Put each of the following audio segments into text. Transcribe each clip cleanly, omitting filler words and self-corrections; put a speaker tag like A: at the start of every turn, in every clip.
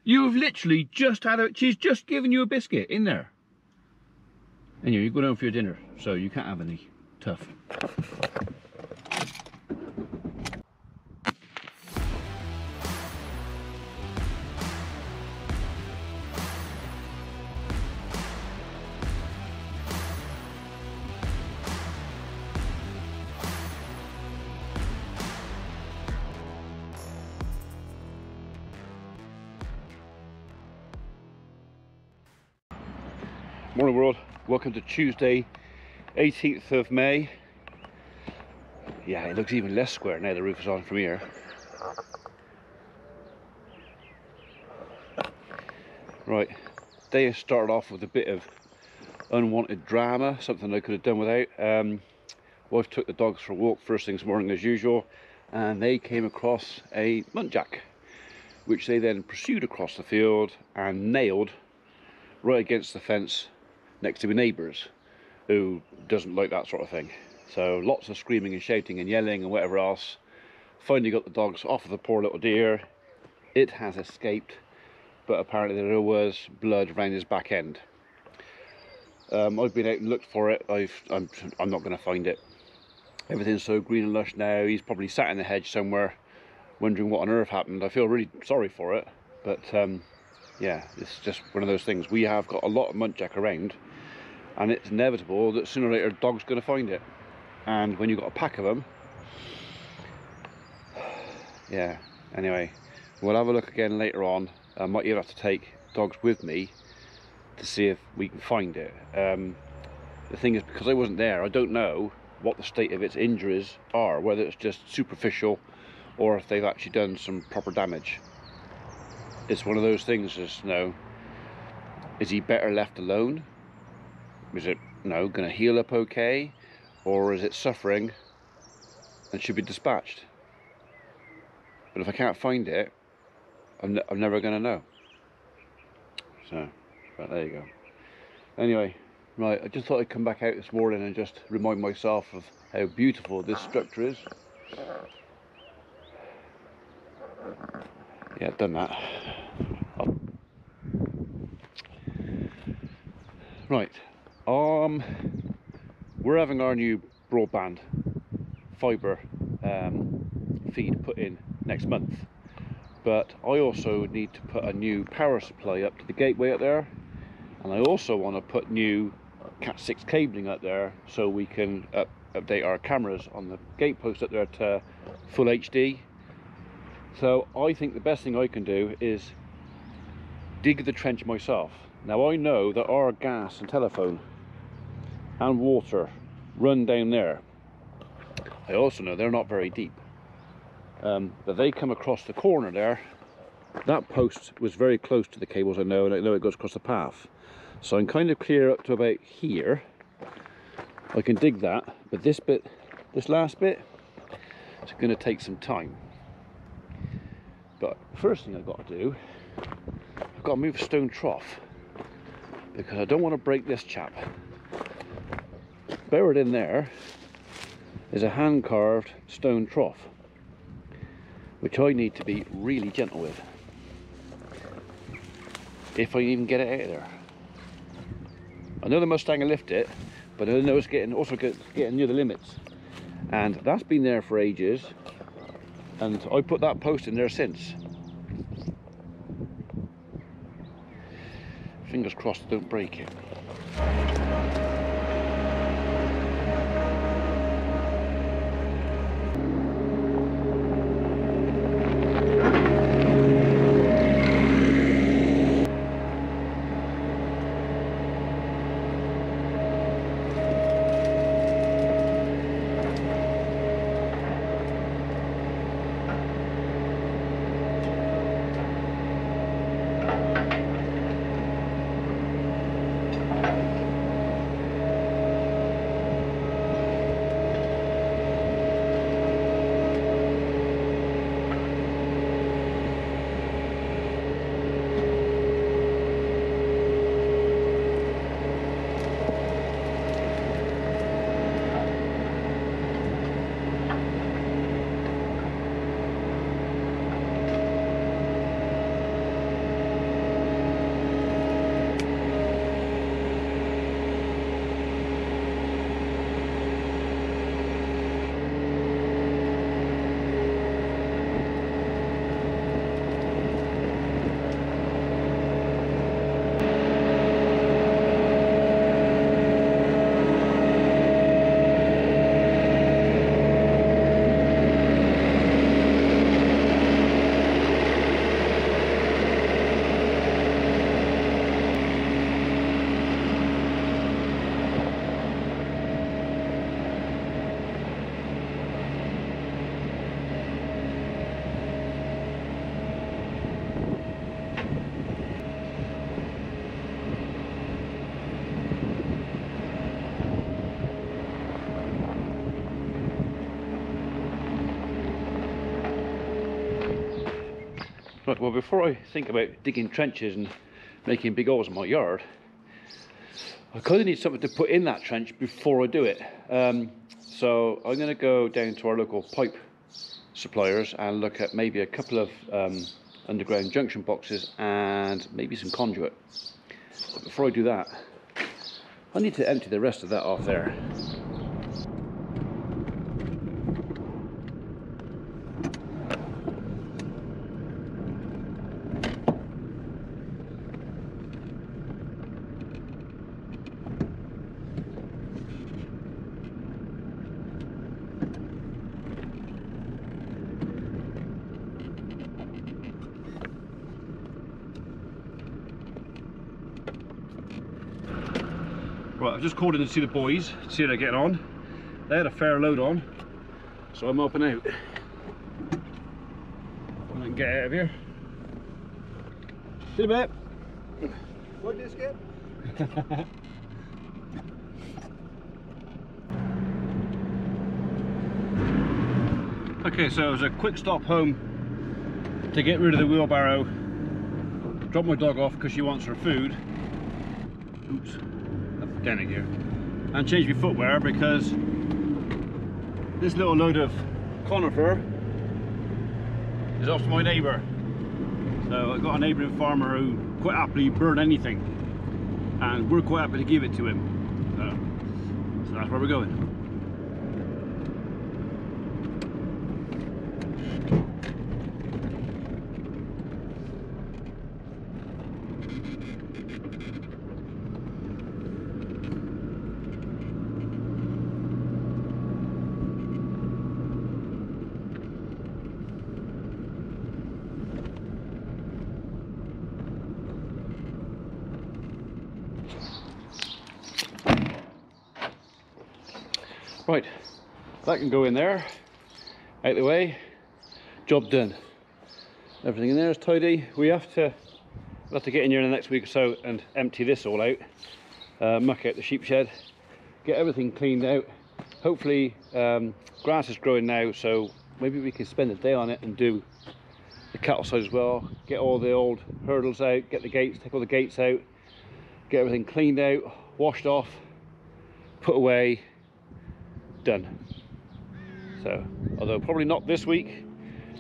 A: You've literally just had she's just given you a biscuit in there. Anyway, you're going home for your dinner, so you can't have any. Tough. Morning world, welcome to Tuesday 18th of May. Yeah, it looks even less square now the roof is on from here. Right, day has started off with a bit of unwanted drama, something I could have done without. Wife took the dogs for a walk first thing this morning as usual, and they came across a muntjac, which they then pursued across the field and nailed right against the fence next to my neighbours, who doesn't like that sort of thing. So lots of screaming and shouting and yelling and whatever else. Finally got the dogs off of the poor little deer. It has escaped, but apparently there was blood around his back end. I've been out and looked for it. I'm not going to find it. Everything's so green and lush now. He's probably sat in the hedge somewhere wondering what on earth happened. I feel really sorry for it, but yeah, it's just one of those things. We have got a lot of muntjac around, and it's inevitable that sooner or later a dog's going to find it. And when you've got a pack of them, yeah, anyway, we'll have a look again later on. I might even have to take dogs with me to see if we can find it. The thing is, because I wasn't there, I don't know what the state of its injuries are, whether it's just superficial or if they've actually done some proper damage. It's one of those things, just, you know, is he better left alone? Is it, you know, going to heal up okay? Or is it suffering and should be dispatched? But if I can't find it, I'm never going to know. So, but there you go. Anyway, right, I just thought I'd come back out this morning and just remind myself of how beautiful this structure is. Yeah, I've done that. Right, we're having our new broadband fibre feed put in next month, but I also need to put a new power supply up to the gateway up there, and I also want to put new Cat6 cabling up there so we can update our cameras on the gate post up there to full HD. So I think the best thing I can do is dig the trench myself. Now I know that our gas and telephone and water run down there. I also know they're not very deep, but they come across the corner there. That post was very close to the cables, I know, and I know it goes across the path. So I'm kind of clear up to about here. I can dig that, but this bit, this last bit, it's going to take some time. But first thing I've got to do, I've got to move a stone trough, because I don't want to break this chap. Buried in there is a hand-carved stone trough, which I need to be really gentle with, if I even get it out of there. I know the Mustang will lift it, but I know it's getting near the limits, and that's been there for ages, and I put that post in there since. Fingers crossed, don't break it. Right, well, before I think about digging trenches and making big holes in my yard, I kind of need something to put in that trench before I do it. So I'm going to go down to our local pipe suppliers and look at maybe a couple of underground junction boxes and maybe some conduit. But before I do that, I need to empty the rest of that off there. Right, I've just called in to see the boys, see how they're getting on. They had a fair load on, so I'm helping out. I can get out of here. See you in a bit.
B: What did this get?
A: Okay, so it was a quick stop home to get rid of the wheelbarrow, drop my dog off because she wants her food. Oops, down it here. And change my footwear because this little load of conifer is off to my neighbour. So I've got a neighbouring farmer who quite happily burn anything, and we're quite happy to give it to him. So that's where we're going. Right, that can go in there, out of the way, job done. Everything in there is tidy. We'll have to get in here in the next week or so and empty this all out, muck out the sheep shed, get everything cleaned out. Hopefully grass is growing now, so maybe we can spend a day on it and do the cattle side as well, get all the old hurdles out, get the gates, take all the gates out, get everything cleaned out, washed off, put away, done. So, although probably not this week,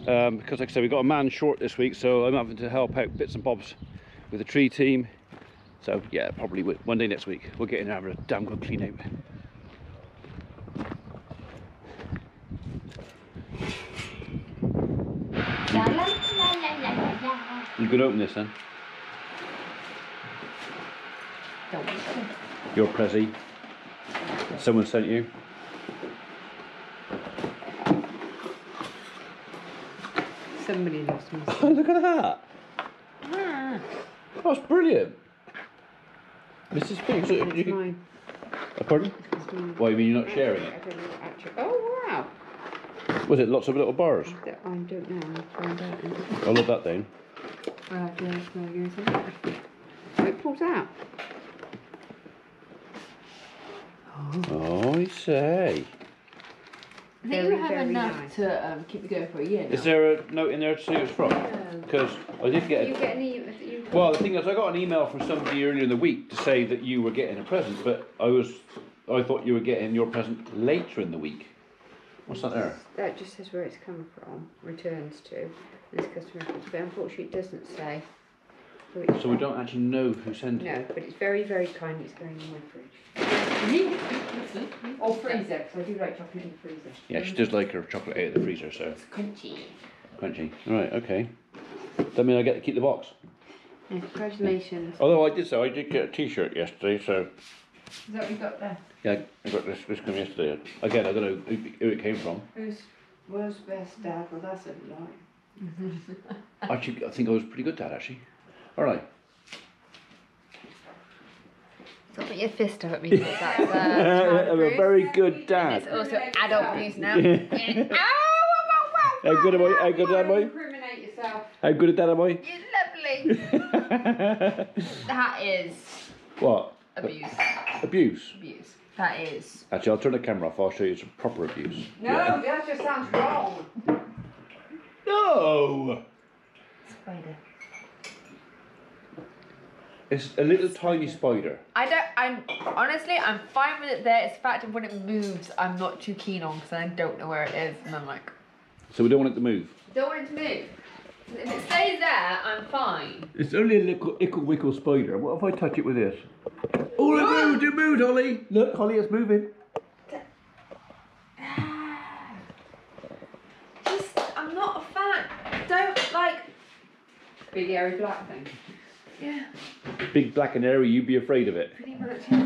A: because like I said, we've got a man short this week, so I'm having to help out bits and bobs with the tree team. So yeah, probably one day next week we'll get in and have a damn good clean out. You could open this then. Your Prezi. Someone sent you.
C: Somebody lost me.
A: Oh, look at that!
C: Ah,
A: That's brilliant. Mrs. P. So
C: it's mine.
A: Pardon?
C: It's mine.
A: Why, you mean you're not sharing
C: I
A: it?
C: don't know, actually. Oh wow!
A: Was it lots of little bars?
C: I don't know. I'll find out.
A: I'll look that down.
C: Yeah, it's not going something. Oh, it pulls out.
A: Oh, I say.
D: I think you have enough
C: nice.
D: to keep it going for a year now.
A: Is there a note in there to say it's from? Because I did get.
C: You get any? You
A: Well, the thing is, I got an email from somebody earlier in the week to say that you were getting a present, but I thought you were getting your present later in the week. What's that there?
C: That just says where it's come from, returns to, this customer reference, but unfortunately it doesn't say. who it's
A: So we
C: from.
A: don't actually know who sent it.
C: No, but it's very, very kind. It's going in my fridge. Or freezer, because I do like chocolate in the freezer.
A: Yeah, she does like her chocolate out of the freezer, so.
D: It's crunchy.
A: Crunchy. Right, okay. That mean I get to keep the box?
C: Yeah, congratulations.
A: Although I did get a t-shirt yesterday, so.
D: Is that what you got there?
A: Yeah, I got this come yesterday. Again, I don't know who it came from.
C: Who's world's best dad? Well, that's a lie.
A: Actually, I think I was pretty good, Dad, actually. Alright.
D: Don't put your fist up at me. That's
A: I'm a very good dad.
D: It's also adult abuse now.
A: How good am I? How good am I?
C: Incriminate yourself.
A: How good a dad am I?
D: You're lovely. That is
A: What?
D: abuse.
A: Abuse?
D: Abuse. That is.
A: Actually, I'll turn the camera off. I'll show you some proper abuse.
C: No, that just sounds wrong.
A: No!
D: spider?
A: It's a little tiny spider.
D: I'm fine with it there. It's the fact of when it moves, I'm not too keen on because I don't know where it is, and I'm like,
A: So we don't want it to move.
D: don't want it to move. If it stays there, I'm fine.
A: It's only a little ickle wickle spider. What if I touch it with this? Oh, it moved! It moved, Holly! Look, Holly, it's moving.
D: I'm not a fan. Don't like.
C: Big hairy black thing.
D: Yeah.
A: Big black and hairy, you'd be afraid of it.
D: Pretty much. What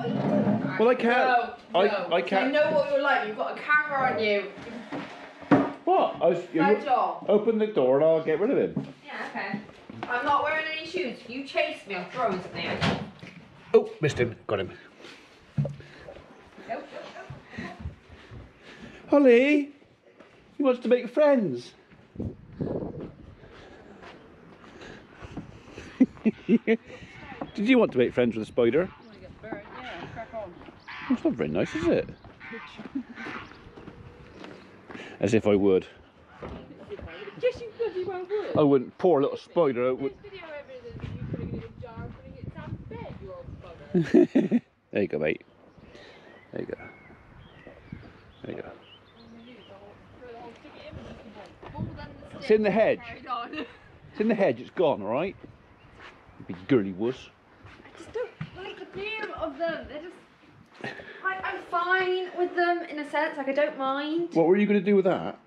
D: are you doing?
A: Well, I can't.
D: No,
A: I can't.
D: I know what you're like. You've got a camera on you.
A: What?
D: Right off.
A: Open the door and I'll get rid of him.
D: Yeah, okay. I'm not wearing any shoes. If you chase me, I'm throwing something at you.
A: Oh, missed him. Got him.
D: Nope.
A: Holly, he wants to make friends. Did you want to make friends with a spider?
C: I want to get burned, yeah, crack on.
A: That's not very nice, is it? As if I would.
C: Yes, you bloody well would.
A: I wouldn't. Poor little spider. I would.
C: This video evidence of you putting it in a jar and putting it in Sam's bed, you old bugger.
A: There you go, mate. There you go. There you go. It's in the hedge. It's in the hedge. It's gone, all right? Big girly wuss.
D: I just don't like the fear of them. They're just. I'm fine with them in a sense. Like I don't mind.
A: What were you going to do with that?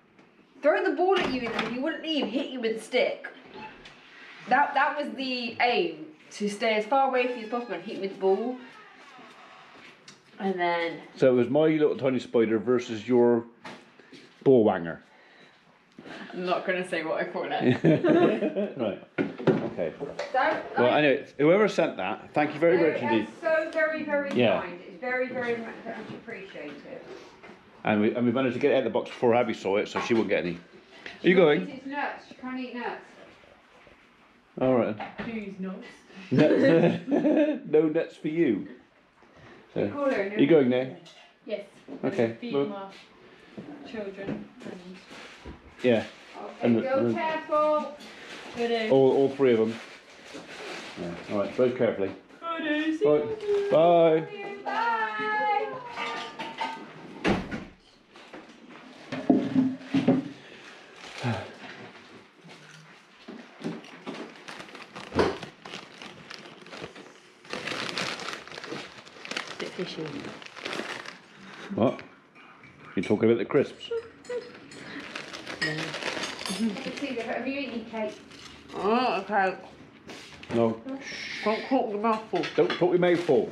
D: Throw the ball at you, and if you wouldn't leave, hit you with a stick. That was the aim, to stay as far away from you as possible and hit you with the ball. And then.
A: So it was my little tiny spider versus your ball wanger.
D: I'm not going to say what I call it.
A: Right. Okay.
D: Don't,
A: Well, anyway, whoever sent that, thank you very much indeed.
C: So very, very
A: Yeah.
C: kind. It's very, very much appreciated.
A: And we managed to get it out of the box before Abby saw it, so she won't get any. Are you going?
C: It's nuts. You can't eat nuts.
A: All right.
C: Choose nuts.
A: No nuts for you. So,
C: Cooler,
A: are you going now?
C: Yes.
A: Okay.
C: Feed
A: Well,
C: my children.
A: yeah.
C: Okay,
A: And
C: go
A: the-
C: careful. Good.
A: All three of them. Yeah. All right. Very carefully.
C: Good.
A: Right. Bye.
C: Bye.
D: Bit fishy.
A: What? You talking about the crisps?
C: Have you eaten cake?
D: Oh, okay.
A: No.
D: Don't cook the mouthful.
A: Don't talk your mouth full.